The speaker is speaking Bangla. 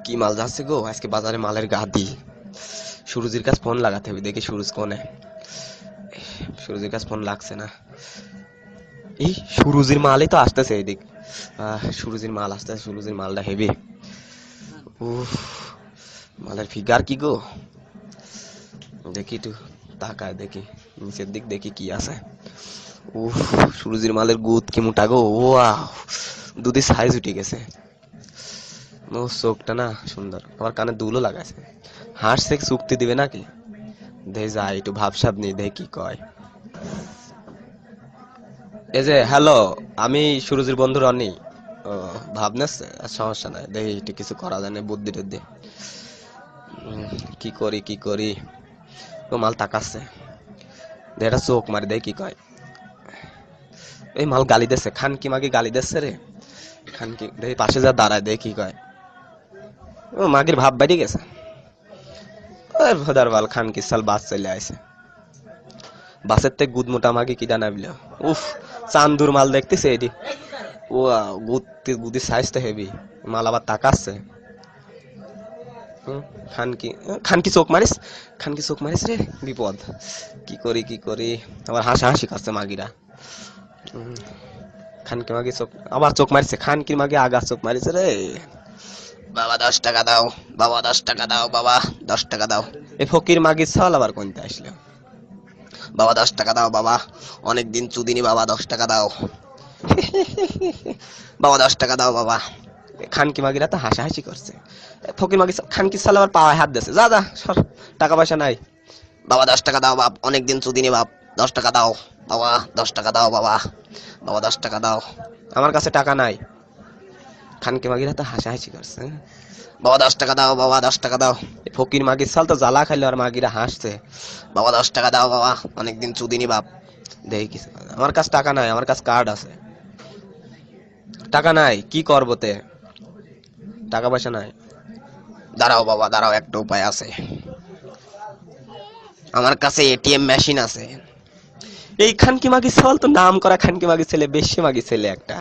কি মাল যাচ্ছে গো আজকে বাজারে, মালের গাদি। সুরজির কাছে ফোন লাগাতে হবে, দেখি সুরজ কোনে। সুরজির কাছে ফোন লাগছে না। এই সুরজির মালই তো আসতেছে এইদিক। সুরজির মাল আসতেছে, সুরজির মালটা হেভি। উফ, মালের ফিগার কি গো, দেখি একটু তাকায় দেখি নিচের দিক, দেখি কি আছে। উফ, সুরজির মালের গুদ কি মোটা গো, ওয়াও, দুধের সাইজ উঠে গেছে। ও চোখটা না সুন্দর, আবার কানে দুলও লাগাইছে। হাসছে, চুক্তি দিবে নাকি? দে যাই একটু ভাবসাব নেই, দেখি কি কয়। এই যে হ্যালো, আমি সুরজির বন্ধু রনি। ও, ভাবনাছে, সমস্যা নাই, দেখি একটু কিছু করা যায় না, বুদ্ধি টুদ্ধি। কি করি কি করি। ও মাল তাকাচ্ছে, এটা চোখ মারি দেখি কি কয়। এই মাল গালি দিচ্ছে, খান কি মাগি গালি দিচ্ছে রে। খান কি দেখি পাশে যা দাঁড়ায়, দেখি কি কয়। ও মাগির ভাব বাইরে গেছে। ওই ভোদার বাল, খান কি সাল বাস চলে আইছে। বাসের থেকে গুদ মোটা মাগি কি জানা বিল। উফ, চান্দুর মাল দেখতেছে এটি। ও, গুদির সাইজ তো হেভি। মাল আবার তাকাচ্ছে। খানকি, খানকি চোখ মারিস, খানকি চোখ মারিস রে, বিপদ। কি করি কি করি, আবার হাসাহাসি করছে মাগিরা। খানকি মাগি চোখ, আবার চোখ মারিছে, খানকির মাগি আগা চোখ মারিছে রে। বাবা 10 টাকা দাও, বাবা 10 টাকা দাও, বাবা 10 টাকা দাও। এই ফকির মাগির ছাল আবার কোনটা আসলো। বাবা 10 টাকা দাও বাবা, অনেকদিন চুদিনি বাবা, 10 টাকা দাও। বাবা 10 টাকা দাও বাবা। খানকি মাগিরা তো হাসাহাসি করছে। ফকির মাগি খানকি সাল আবার পাওয়ায় হাত দিয়েছে, যা যা সর, টাকা পয়সা নাই। বাবা 10 টাকা দাও বাপ, অনেকদিন চুদিনি বাপ, 10 টাকা দাও বাবা, 10 টাকা দাও বাবা, বাবা 10 টাকা দাও। আমার কাছে টাকা নাই। খানকি মাগিরা তো হাসাহাসি করছে। বাবা 10 টাকা দাও বাবা, 10 টাকা দাও। ফকির মাগির সাল তো জ্বালা খাইলো আর মাগিরা হাসছে। বাবা 10 টাকা দাও বাবা, অনেকদিন চুদিনি বাপ। দেখি কিছু, আমার কাছে টাকা নাই, আমার কাছে কার্ড আছে। টাকা নাই, কি করবো তে, টাকা পয়সা নাই। দাঁড়াও বাবা দাঁড়াও, একটা উপায় আছে, আমার কাছে এটিএম মেশিন আছে। এই খানকি মাগি ছেলে তো নাম করা খানকি মাগি ছেলে, বেশি মাগি ছেলে একটা।